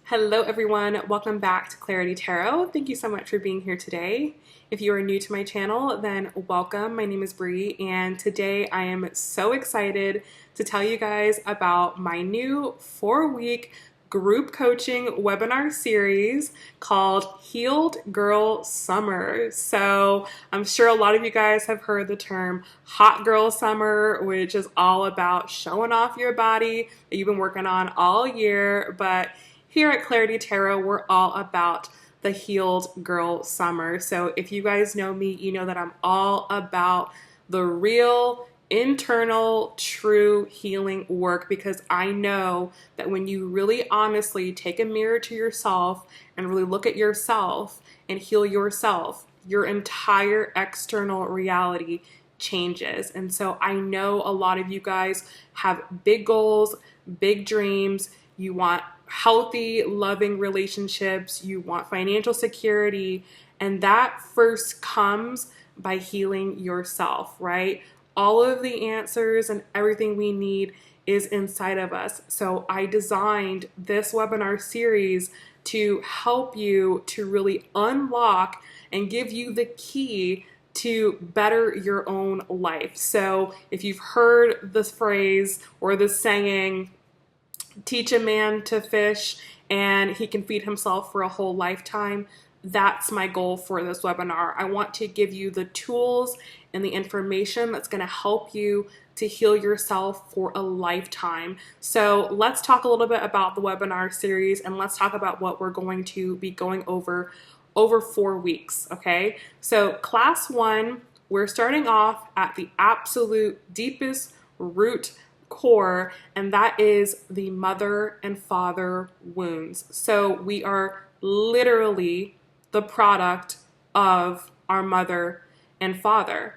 Hello everyone, welcome back to Clarity Tarot. Thank you so much for being here today. If you are new to my channel, then welcome. My name is Bri, and today I am so excited to tell you guys about my new 4-week group coaching webinar series called Healed Girl Summer. So I'm sure a lot of you guys have heard the term Hot Girl Summer, which is all about showing off your body that you've been working on all year, but here at Clarity Tarot, we're all about the Healed Girl Summer. So if you guys know me, you know that I'm all about the real, internal, true healing work, because I know that when you really honestly take a mirror to yourself and really look at yourself and heal yourself, your entire external reality changes. And so I know a lot of you guys have big goals, big dreams. You want healthy, loving relationships, you want financial security, and that first comes by healing yourself, right? All of the answers and everything we need is inside of us. So I designed this webinar series to help you to really unlock and give you the key to better your own life. So if you've heard this phrase or this saying, teach a man to fish and he can feed himself for a whole lifetime, that's my goal for this webinar. I want to give you the tools and the information that's going to help you to heal yourself for a lifetime. So let's talk a little bit about the webinar series, and let's talk about what we're going to be going over 4 weeks, okay? So class 1, we're starting off at the absolute deepest root core, and that is the mother and father wounds. So we are literally the product of our mother and father,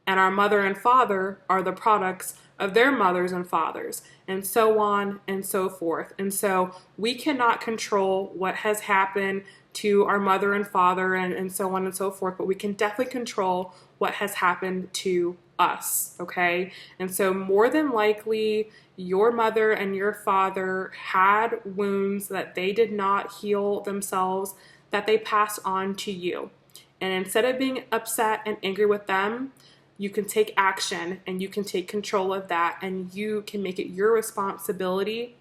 and our mother and father are the products of their mothers and fathers, and so on and so forth. And so we cannot control what has happened to our mother and father and so on and so forth, but we can definitely control what has happened to us, okay? And so more than likely, your mother and your father had wounds that they did not heal themselves, that they passed on to you. And instead of being upset and angry with them, you can take action and you can take control of that, and you can make it your responsibility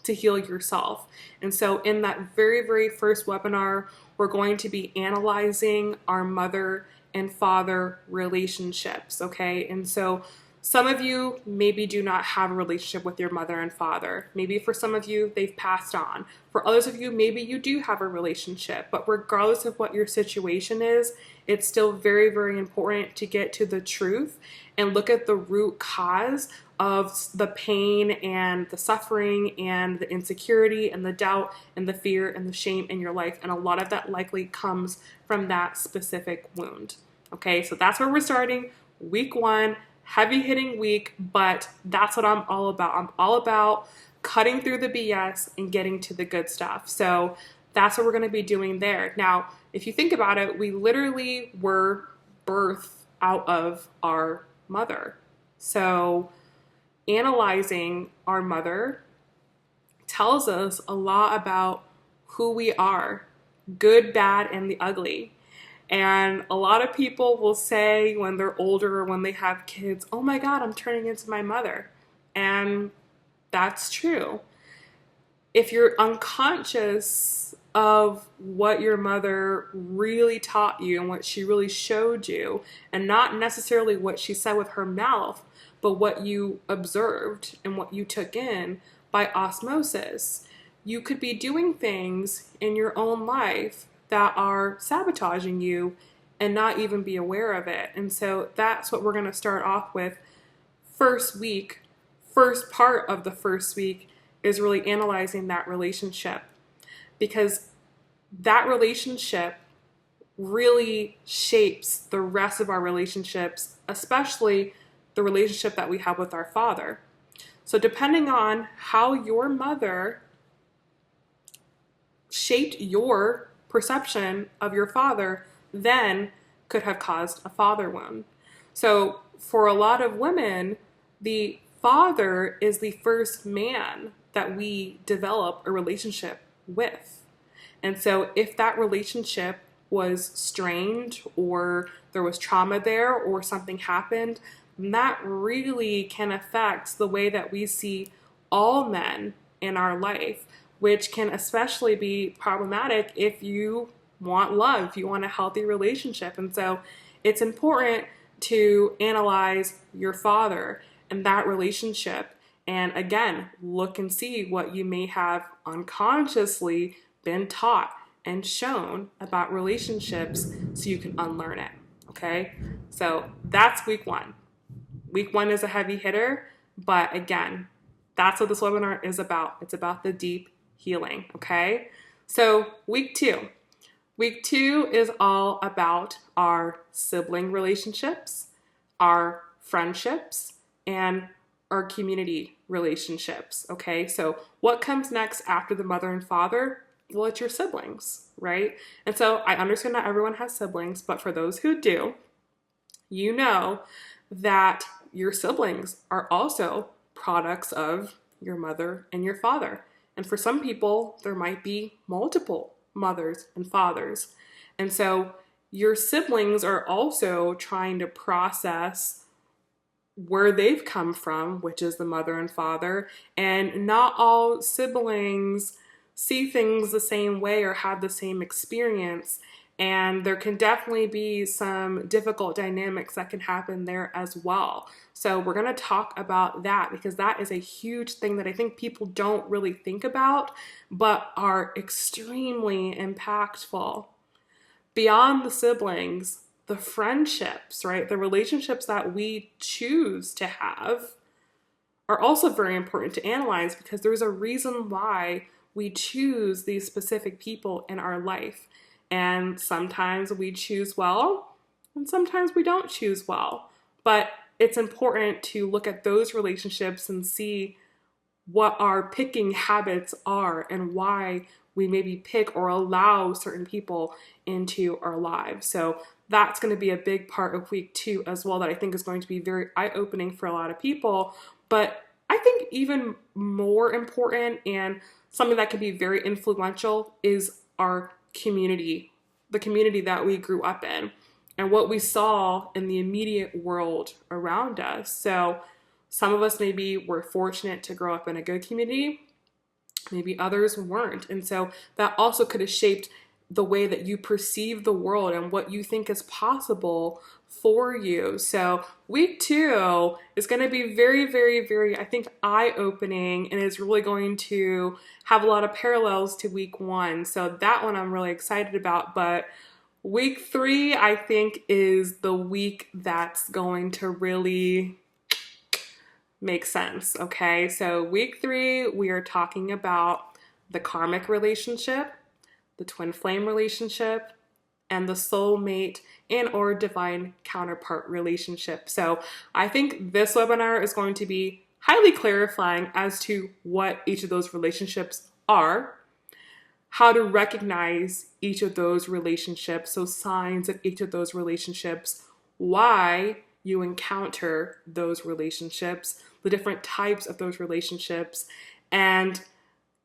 to heal yourself. And so in that very, very first webinar, we're going to be analyzing our mother and father relationships, okay? And so some of you maybe do not have a relationship with your mother and father. Maybe for some of you, they've passed on. For others of you, maybe you do have a relationship. But regardless of what your situation is, it's still very, very important to get to the truth and look at the root cause of the pain and the suffering and the insecurity and the doubt and the fear and the shame in your life. And a lot of that likely comes from that specific wound. Okay, so that's where we're starting. Week 1, heavy hitting week, but that's what I'm all about. I'm all about cutting through the BS and getting to the good stuff. So that's what we're going to be doing there. Now, if you think about it, we literally were birthed out of our mother. So analyzing our mother tells us a lot about who we are, good, bad, and the ugly. And a lot of people will say when they're older or when they have kids, oh my God, I'm turning into my mother. And that's true. If you're unconscious of what your mother really taught you and what she really showed you, and not necessarily what she said with her mouth, but what you observed and what you took in by osmosis, you could be doing things in your own life that are sabotaging you and not even be aware of it. And so that's what we're going to start off with. First part of the first week is really analyzing that relationship, because that relationship really shapes the rest of our relationships, especially the relationship that we have with our father. So depending on how your mother shaped your perception of your father, then could have caused a father wound. So for a lot of women, the father is the first man that we develop a relationship with. And so if that relationship was strained, or there was trauma there, or something happened, that really can affect the way that we see all men in our life, which can especially be problematic if you want love, if you want a healthy relationship. And so it's important to analyze your father and that relationship. And again, look and see what you may have unconsciously been taught and shown about relationships so you can unlearn it. Okay? So that's week one. Week one is a heavy hitter, but again, that's what this webinar is about. It's about the deep healing. Okay? So week two. Week two is all about our sibling relationships, our friendships, and our community relationships. Okay, so what comes next after the mother and father? Well, it's your siblings, right? And so I understand not everyone has siblings, but for those who do, you know that your siblings are also products of your mother and your father. And for some people, there might be multiple mothers and fathers. And so your siblings are also trying to process where they've come from, which is the mother and father. And not all siblings see things the same way or have the same experience. And there can definitely be some difficult dynamics that can happen there as well. So we're going to talk about that, because that is a huge thing that I think people don't really think about, but are extremely impactful. Beyond the siblings, the friendships, right? The relationships that we choose to have are also very important to analyze, because there's a reason why we choose these specific people in our life. And sometimes we choose well, and sometimes we don't choose well. But it's important to look at those relationships and see what our picking habits are and why we maybe pick or allow certain people into our lives. So that's going to be a big part of week two as well, that I think is going to be very eye-opening for a lot of people. But I think even more important and something that can be very influential is our community, the community that we grew up in, and what we saw in the immediate world around us. So some of us maybe were fortunate to grow up in a good community, maybe others weren't. And so that also could have shaped the way that you perceive the world and what you think is possible for you. So week two is going to be very, very, very, I think, eye-opening, and is really going to have a lot of parallels to week one. So that one I'm really excited about. But week three, I think, is the week that's going to really make sense. Okay, so week three, we are talking about the karmic relationship, the twin flame relationship, and the soulmate and or divine counterpart relationship. So I think this webinar is going to be highly clarifying as to what each of those relationships are, how to recognize each of those relationships, so signs of each of those relationships, why you encounter those relationships, the different types of those relationships, and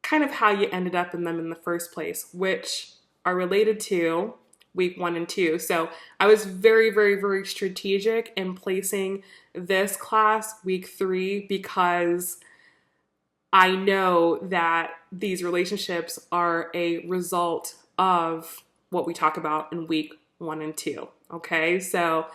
kind of how you ended up in them in the first place, which are related to week one and two. So I was very, very, very strategic in placing this class week three, because I know that these relationships are a result of what we talk about in week one and two. Okay, so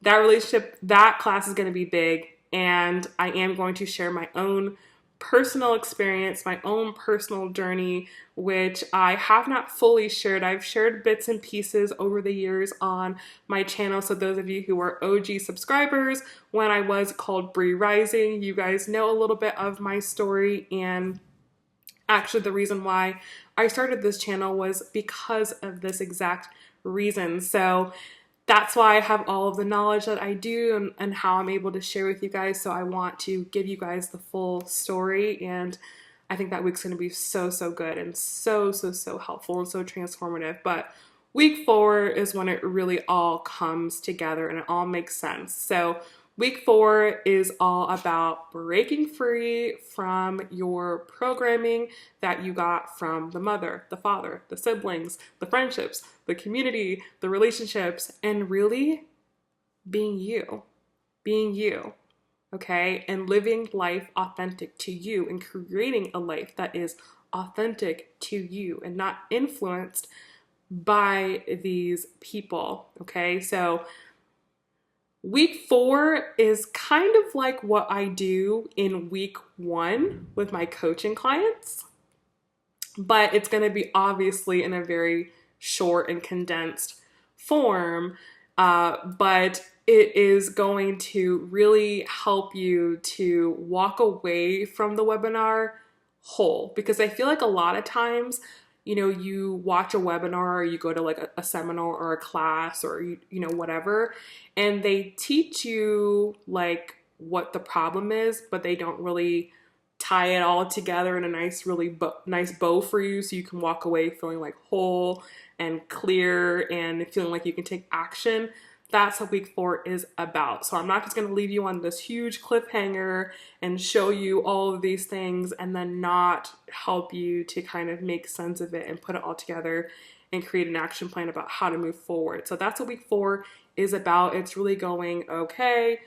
that relationship, that class is going to be big, and I am going to share my own personal experience, my own personal journey, which I have not fully shared. I've shared bits and pieces over the years on my channel. So those of you who are OG subscribers, when I was called BriRising, you guys know a little bit of my story. And actually the reason why I started this channel was because of this exact reason. So that's why I have all of the knowledge that I do and how I'm able to share with you guys. So I want to give you guys the full story, and I think that week's going to be so, so good and so, so, so helpful and so transformative. But week four is when it really all comes together and it all makes sense. So Week 4 is all about breaking free from your programming that you got from the mother, the father, the siblings, the friendships, the community, the relationships, and really being you, okay? And living life authentic to you and creating a life that is authentic to you and not influenced by these people, okay? So week 4 is kind of like what I do in week 1 with my coaching clients, but it's going to be obviously in a very short and condensed form, but it is going to really help you to walk away from the webinar whole, because I feel like a lot of times, you know, you watch a webinar or you go to like a seminar or a class or, you know, whatever, and they teach you like what the problem is, but they don't really tie it all together in a nice, really nice bow for you so you can walk away feeling like whole and clear and feeling like you can take action. That's what week 4 is about. So I'm not just going to leave you on this huge cliffhanger and show you all of these things and then not help you to kind of make sense of it and put it all together and create an action plan about how to move forward. So that's what week 4 is about. It's really going, okay,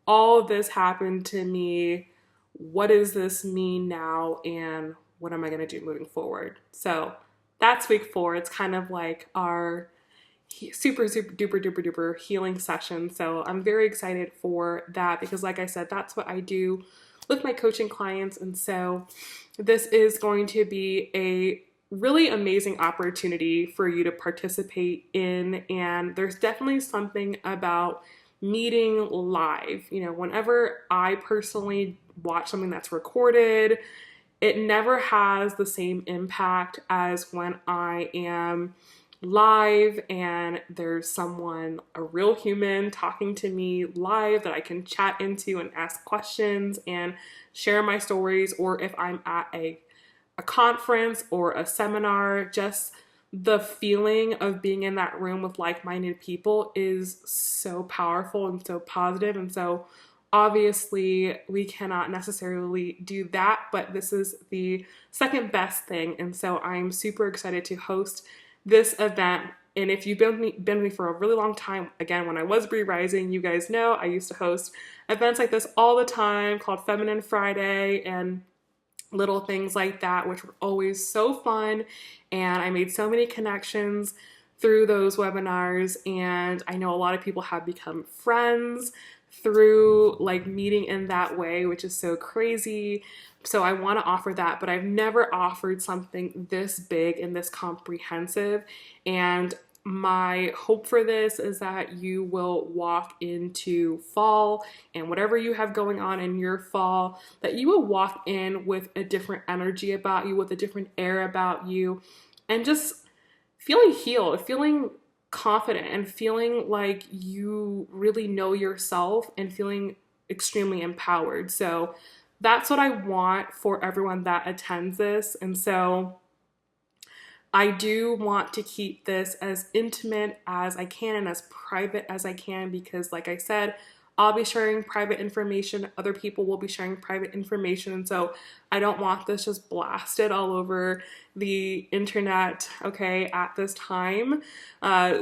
all of this happened to me. What does this mean now? And what am I going to do moving forward? So that's week 4. It's kind of like our super duper healing session. So I'm very excited for that because, like I said, that's what I do with my coaching clients. And so this is going to be a really amazing opportunity for you to participate in. And there's definitely something about meeting live. You know, whenever I personally watch something that's recorded, it never has the same impact as when I am live and there's someone, a real human, talking to me live that I can chat into and ask questions and share my stories, or if I'm at a conference or a seminar, just the feeling of being in that room with like-minded people is so powerful and so positive. And so obviously we cannot necessarily do that, but this is the second best thing. And so I'm super excited to host this event. And if you've been with me for a really long time, again, when I was BriRising, you guys know I used to host events like this all the time called Feminine Friday and little things like that, which were always so fun. And I made so many connections through those webinars. And I know a lot of people have become friends through like meeting in that way, which is so crazy. So I want to offer that, but I've never offered something this big and this comprehensive. And my hope for this is that you will walk into fall and whatever you have going on in your fall, that you will walk in with a different energy about you, with a different air about you, and just feeling healed, feeling confident, and feeling like you really know yourself and feeling extremely empowered. So that's what I want for everyone that attends this. And so I do want to keep this as intimate as I can and as private as I can, because like I said, I'll be sharing private information. Other people will be sharing private information. And so I don't want this just blasted all over the internet, okay, at this time.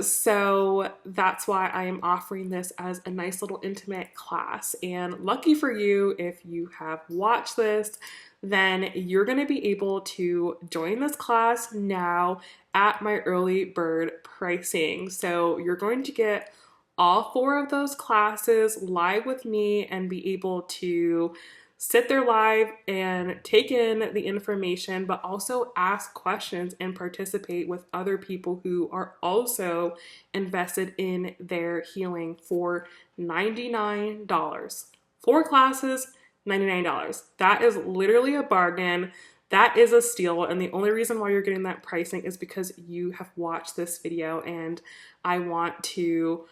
So that's why I am offering this as a nice little intimate class. And lucky for you, if you have watched this, then you're going to be able to join this class now at my early bird pricing. So you're going to get all 4 of those classes live with me and be able to sit there live and take in the information, but also ask questions and participate with other people who are also invested in their healing for $99. 4 classes, $99. That is literally a bargain. That is a steal. And the only reason why you're getting that pricing is because you have watched this video, and I want to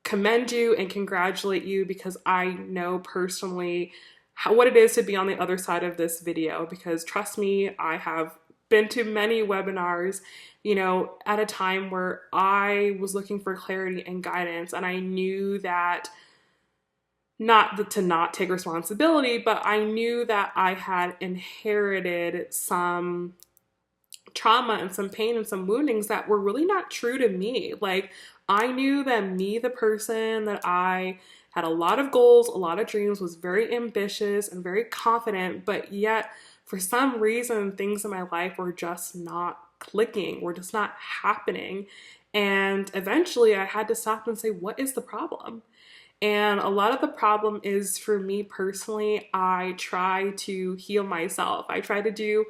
commend you and congratulate you because I know personally what it is to be on the other side of this video, because trust me, I have been to many webinars, you know, at a time where I was looking for clarity and guidance, and I knew that to not take responsibility, but I knew that I had inherited some trauma and some pain and some woundings that were really not true to me. Like, I knew that me, the person, that I had a lot of goals, a lot of dreams, was very ambitious and very confident, but yet for some reason things in my life were just not clicking, were just not happening. And eventually I had to stop and say, what is the problem? And a lot of the problem is, for me personally, I try to heal myself. I try to do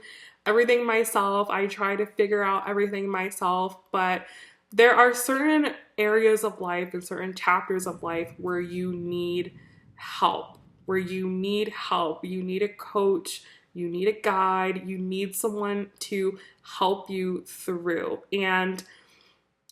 everything myself. I try to figure out everything myself. But there are certain areas of life and certain chapters of life where you need help, You need a coach, you need a guide, you need someone to help you through. And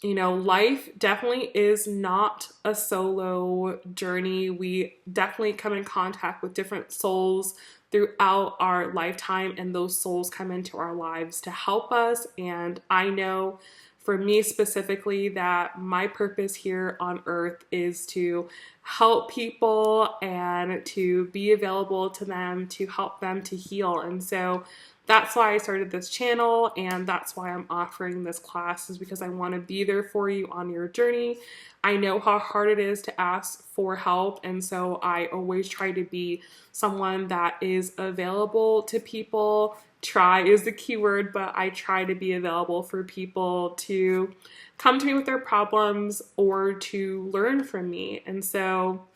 life definitely is not a solo journey. We definitely come in contact with different souls throughout our lifetime, and those souls come into our lives to help us. And I know for me specifically that my purpose here on earth is to help people and to be available to them, to help them to heal. And so that's why I started this channel, and that's why I'm offering this class, is because I want to be there for you on your journey. I know how hard it is to ask for help, and so I always try to be someone that is available to people. Try is the key word, but I try to be available for people to come to me with their problems or to learn from me. And so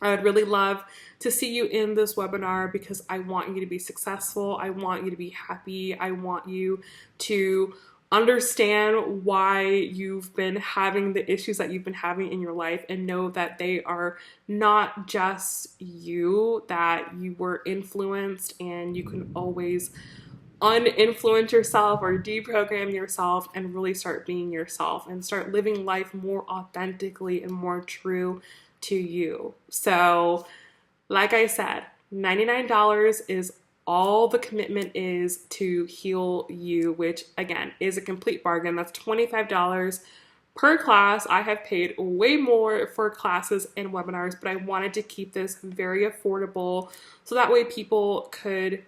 I would really love to see you in this webinar, because I want you to be successful. I want you to be happy. I want you to understand why you've been having the issues that you've been having in your life, and know that they are not just you, that you were influenced, and you can always uninfluence yourself or deprogram yourself and really start being yourself and start living life more authentically and more true to you. So, like I said, $99 is all the commitment is to heal you, which again is a complete bargain. That's $25 per class. I have paid way more for classes and webinars, but I wanted to keep this very affordable so that way people could,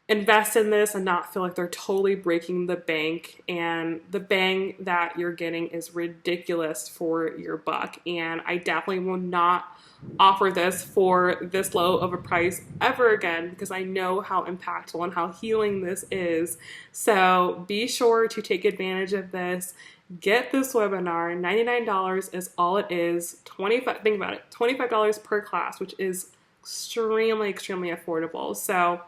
invest in this and not feel like they're totally breaking the bank. And the bang that you're getting is ridiculous for your buck. And I definitely will not offer this for this low of a price ever again, because I know how impactful and how healing this is. So be sure to take advantage of this. Get this webinar. $99 is all it is. Think about it, $25 per class, which is extremely, extremely affordable. So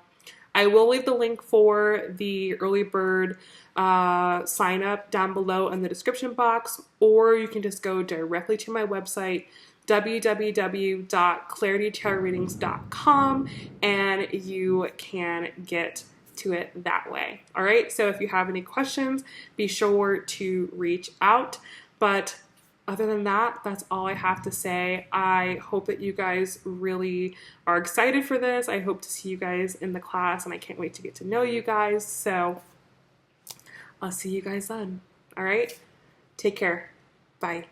I will leave the link for the early bird sign up down below in the description box, or you can just go directly to my website, www.claritytarotreadings.com, and you can get to it that way. All right, so if you have any questions, be sure to reach out. But other than that, that's all I have to say. I hope that you guys really are excited for this. I hope to see you guys in the class, and I can't wait to get to know you guys. So I'll see you guys then. All right, take care. Bye.